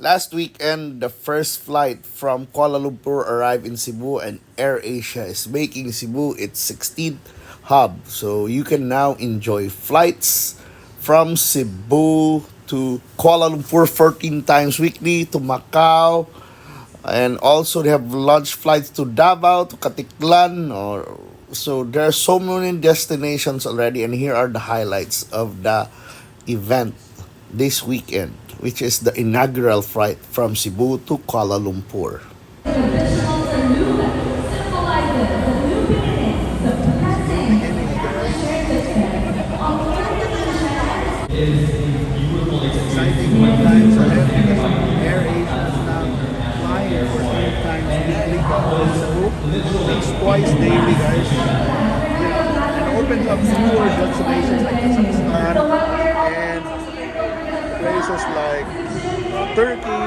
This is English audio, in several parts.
Last weekend, the first flight from Kuala Lumpur arrived in Cebu, and AirAsia is making Cebu its 16th hub. So you can now enjoy flights from Cebu to Kuala Lumpur 14 times weekly, to Macao, and also they have launch flights to Davao, to Caticlan. So there are so many destinations already, and here are the highlights of the event this weekend, which is the inaugural flight from Cebu to Kuala Lumpur. Exciting one times ahead because AirAsia is now flying for 3 times weekly to Cebu. It's twice daily, guys. And opens up more destinations like Kazakhstan and places like Turkey.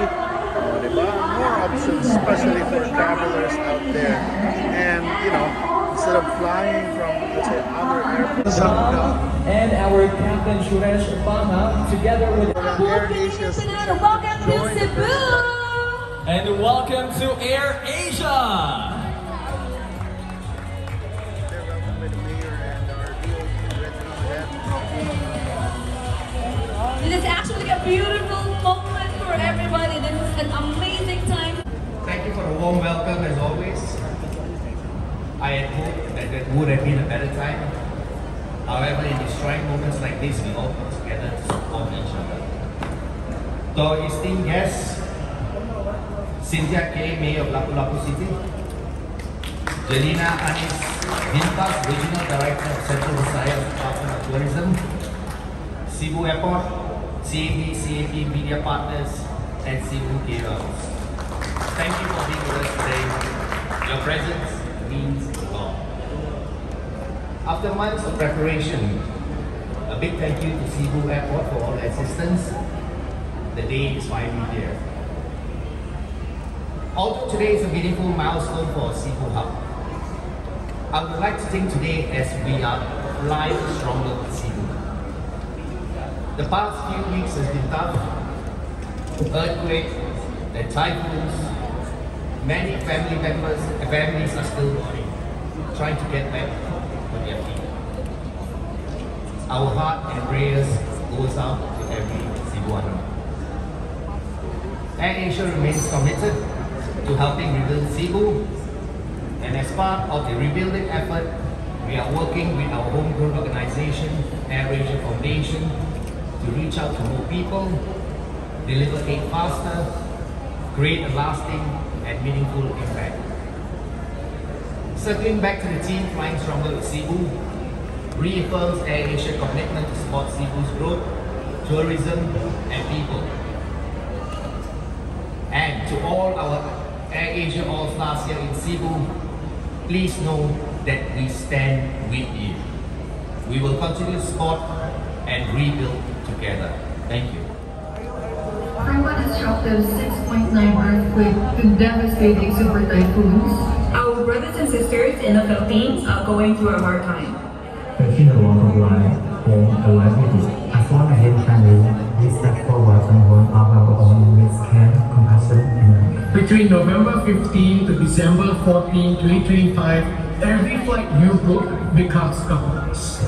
Diba? More options, especially for travelers out there. And instead of flying from, let's say, other airports, and our Captain Suresh Bangah, together with AirAsia's welcome to Cebu! and welcome to AirAsia. They're welcomed by the mayor and our This is actually a beautiful moment for everybody. This is an amazing time. Thank you for a warm welcome as always. I had hoped that it would have been a better time. However, in these trying moments like this, we all come together to support each other. To our esteemed guests, Cynthia K, Mayor of Lapu-Lapu City, Jelena Anis Vintas, Regional Director of Central Visayas Department of Tourism, Cebu Airport, CAP Media Partners, and Cebu KOLs. Thank you for being with us today. Your presence means a lot. After months of preparation, a big thank you to Cebu Airport for all the assistance. The day is finally here. Although today is a meaningful milestone for Cebu Hub, I would like to think today as we are flying stronger with Cebu. The past few weeks has been tough. Earthquake, the typhoons, many families are still trying to get back to their feet. Our heart and prayers goes out to every Cebuano. AirAsia remains committed to helping rebuild Cebu, and as part of the rebuilding effort, we are working with our homegrown organization, AirAsia Foundation, to reach out to more people, deliver aid faster, create a lasting and meaningful impact. Circling back to the team flying stronger with Cebu, reaffirms AirAsia's commitment to support Cebu's growth, tourism, and people. And to all our AirAsia All-Stars here in Cebu, please know that we stand with you. We will continue to support and rebuild together. Thank you. From a destructive 6.9 earthquake to devastating super typhoons, Our brothers and sisters in the Philippines are going through a hard time. Taking a lot of life, home, and livelihood. As one ahead family, we step forward and one of our own with care, compassion, and Between November 15 to December 14, 2025, every flight you book becomes a bonus.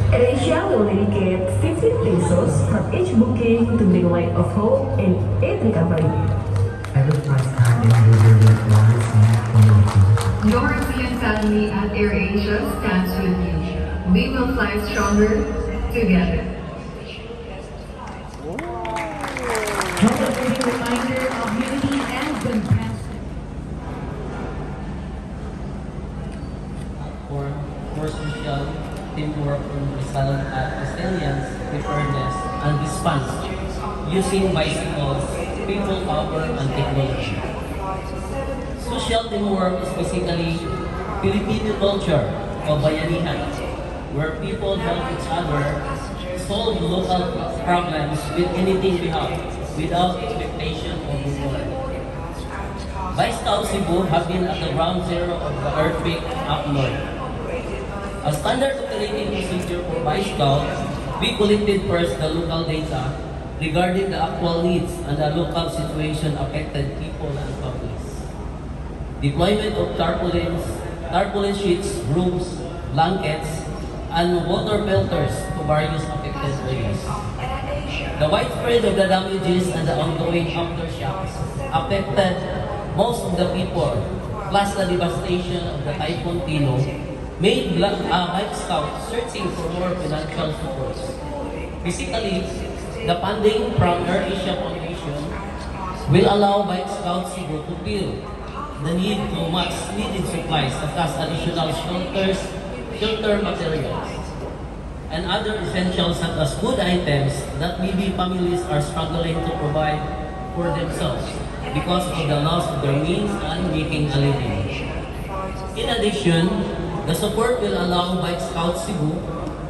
AirAsia will dedicate 15 pesos from each booking to bring light of hope and aid recovery. every price tag in rebuilding lives and community. your ASEAN family at AirAsia stands with you. We will fly stronger together. Motivating reminder of unity and compassion. For social teamwork and resilience, preparedness, and response using bicycles, people power, and technology. Social teamwork is basically Filipino culture of bayanihan, where people help each other solve local problems with anything we have, without expectation of reward. Macao, Cebu have been at the ground zero of the earthquake up north. A standard operating procedure for Macao, we collected first the local data regarding the actual needs and the local situation affected people and families. Deployment of tarpaulin sheets, rooms, blankets, and water filters to various affected areas. The widespread of the damages and the ongoing aftershocks affected most of the people, plus the devastation of the Typhoon Tino, made Bike Scouts searching for more financial support. Basically, the funding from AirAsia Foundation will allow Bike Scouts Cebu to fill the need to much needed supplies such as additional shelter materials, and other essentials such as food items that maybe families are struggling to provide for themselves because of the loss of their means and making a living. In addition, the support will allow Bike Scouts Cebu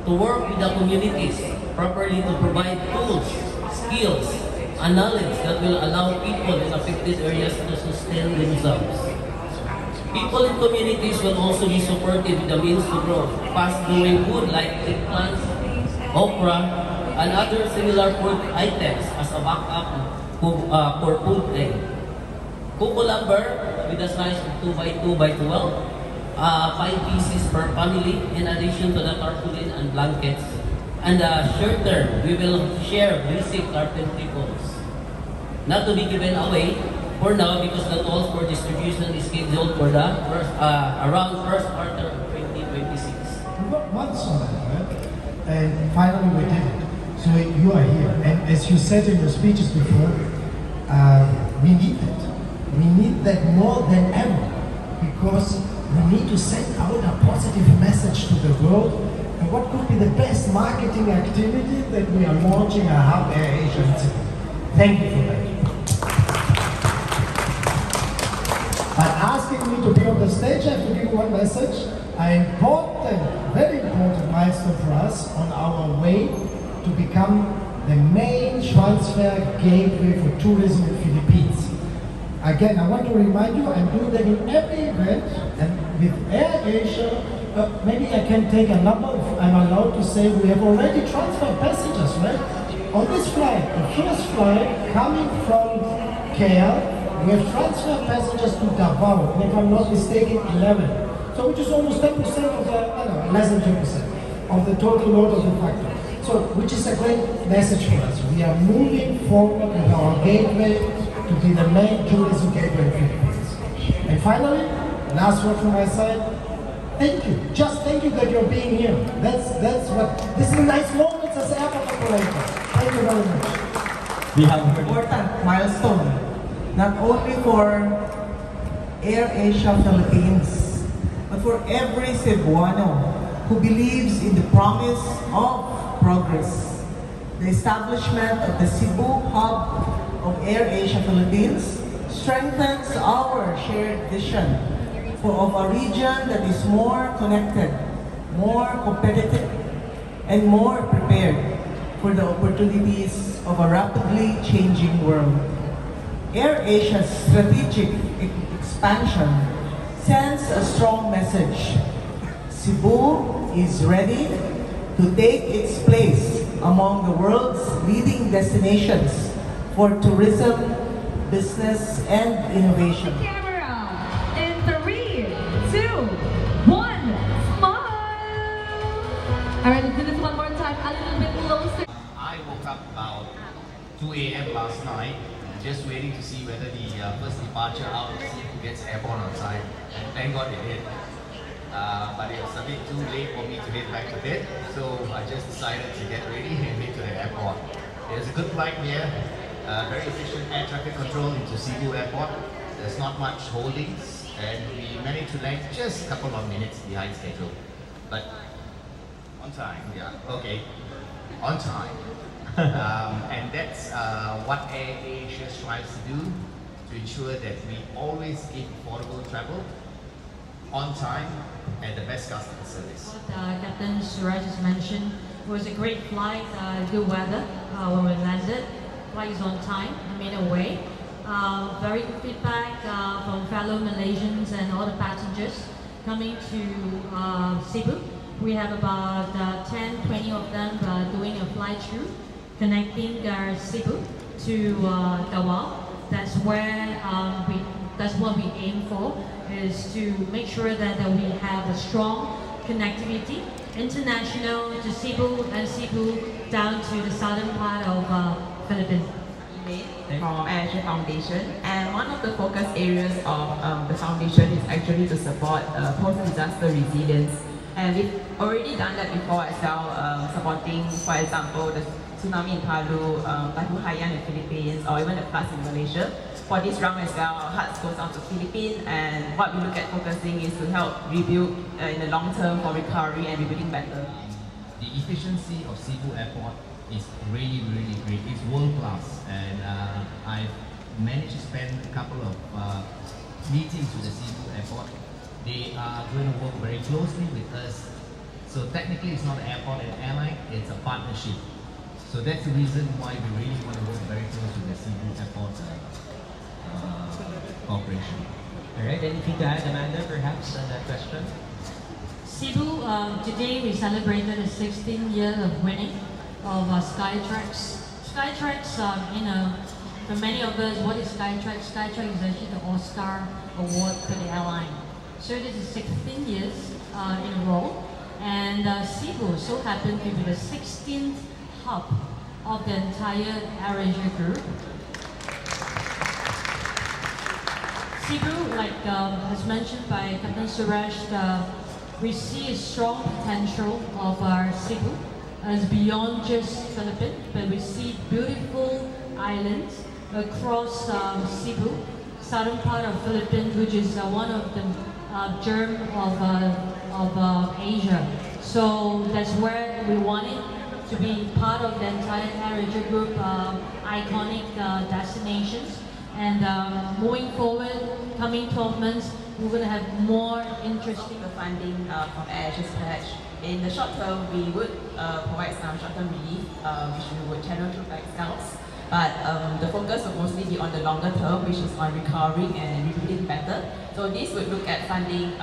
to work with the communities properly to provide tools, skills, and knowledge that will allow people in affected areas to sustain themselves. People in communities will also be supported with the means to grow fast-growing food like eggplants, okra, and other similar food items as a backup for food aid. Coco lumber with a size of 2x2x12, 5 pieces per family, in addition to the tarpaulin and blankets. And shelter, we will share basic carpentry tools. Not to be given away for now because the tools for distribution is scheduled for the around first quarter of 2026. We got months on that, right? And finally we did it. So you are here. And as you said in your speeches before, we need that. We need that more than ever because we need to send out a positive message to the world. And what could be the best marketing activity that we are launching a hub AirAsia in Cebu? Thank you for that. But asking me to be on the stage, I have to give one message. An important, very important milestone for us on our way to become the main transfer gateway for tourism in Philippines. Again, I want to remind you, I'm doing that in every event, and with AirAsia, maybe I can take a number, if I'm allowed to say, we have already transferred passengers, right? On this flight, the first flight coming from KL, we have transferred passengers to Davao, and if I'm not mistaken, 11. So which is almost 10% of the, less than 10% of the total load of the factory. So, which is a great message for us. We are moving forward with our gateway to be the main tourism gateway in Philippines. And finally, last word from my side, thank you. Just thank you that you're being here. That's what, this is a nice moment as an airport operator. Thank you very much. We have an important milestone, not only for AirAsia Philippines, but for every Cebuano who believes in the promise of progress. The establishment of the Cebu hub of AirAsia Philippines strengthens our shared vision of a region that is more connected, more competitive, and more prepared for the opportunities of a rapidly changing world. AirAsia's strategic expansion sends a strong message. Cebu is ready to take its place among the world's leading destinations for tourism, business, and innovation. Camera in 3, 2, 1, smile! Alright, let's do this one more time, a little bit closer. I woke up about 2 a.m. last night, just waiting to see whether the first departure out of Cebu gets airborne on time. And thank God it did. But it was a bit too late for me to head back to bed, so I just decided to get ready and head to the airport. There's a good flight here, very efficient air traffic control into Cebu Airport. There's not much holdings, and we managed to land just a couple of minutes behind schedule. But on time, yeah, okay, on time. And that's what AirAsia strives to do, to ensure that we always give affordable travel on time and the best customer service. What Captain Suresh has mentioned, it was a great flight, good weather when we landed. Flight is on time, I made away. Very good feedback from fellow Malaysians and all the passengers coming to Cebu. We have about 10-20 of them doing a flight through. connecting Cebu to Davao. That's what we aim for, is to make sure that we have a strong connectivity, international to Cebu and Cebu down to the southern part of Philippines. From AirAsia Foundation, and one of the focus areas of the foundation is actually to support post-disaster resilience, and we've already done that before as well, supporting, for example, the tsunami in Palu, Typhoon Haiyan in Philippines, or even the floods in Malaysia. For this round as well, our hearts goes out to Philippines, and what we look at focusing is to help rebuild in the long term for recovery and rebuilding better. The efficiency of Cebu Airport is really, really great. It's world class, and I've managed to spend a couple of meetings with the Cebu Airport. They are going to work very closely with us. So technically, it's not an airport and airline; it's a partnership. So that's the reason why we really want to work very close with the Cebu Airport corporation. All right, anything to add, Amanda, perhaps, on that question? Cebu, today we celebrated the 16th year of winning of Skytrax. Skytrax, for many of us, what is Skytrax? Skytrax is actually the Oscar award for the airline. So this is 16 years in a row, and Cebu so happened to be the 16th hub of the entire AirAsia group. Cebu, like as mentioned by Captain Suresh, we see a strong potential of our Cebu as beyond just Philippines, but we see beautiful islands across Cebu, southern part of Philippines, which is one of the germ of Asia. So that's where we wanted to be part of the entire AirAsia group iconic destinations. And moving forward, coming 12 months, we're going to have more interesting funding from AirAsia's pledge. In the short term, we would provide some short-term relief, which we would channel through Flight Scouts. But the focus will mostly be on the longer term, which is on recovering and rebuilding better. So this would look at funding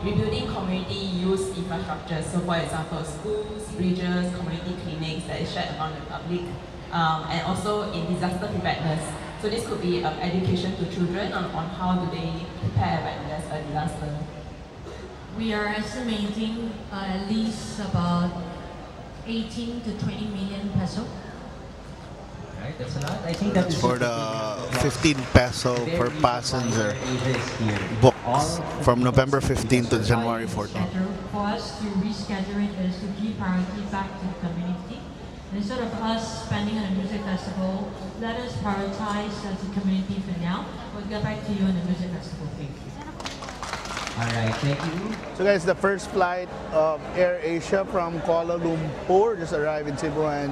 rebuilding community use infrastructure. So for example, schools, bridges, community clinics that is shared among the public, and also in disaster preparedness. So this could be education to children on how do they prepare when there's a disaster. We are estimating at least about 18 to 20 million peso. Right, that's a lot. I think that's for the 15 peso per passenger books from November 15 to January 14. For us to reschedule it is to give priority back to the community. Instead of us spending on a music festival, let us prioritize as a community for now. We'll get back to you on the music festival. Thank you. All right, thank you. So guys, the first flight of AirAsia from Kuala Lumpur just arrived in Cebu, and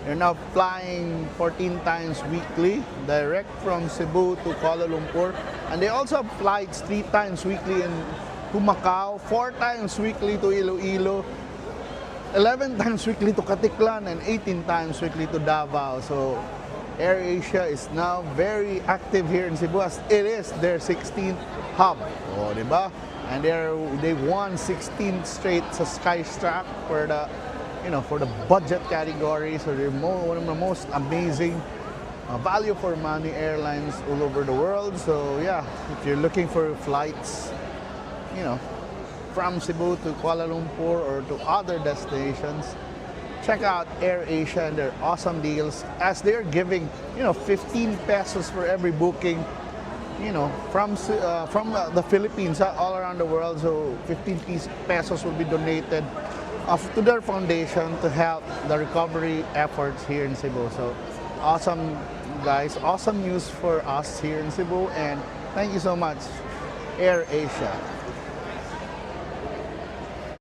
they're now flying 14 times weekly direct from Cebu to Kuala Lumpur, and they also have flights 3 times weekly to Macao, 4 times weekly to Iloilo, 11 times weekly to Caticlan, and 18 times weekly to Davao. So AirAsia is now very active here in Cebu, as it is their 16th hub. Oh, diba? And they won 16 straight sa Skytrax for the for the budget category. So they're one of the most amazing value for money airlines all over the world. So yeah, if you're looking for flights, from Cebu to Kuala Lumpur or to other destinations, check out AirAsia and their awesome deals, as they're giving 15 pesos for every booking from the Philippines all around the world. So 15 pesos will be donated to their foundation to help the recovery efforts here in Cebu. So awesome, guys, awesome news for us here in Cebu, and thank you so much, AirAsia.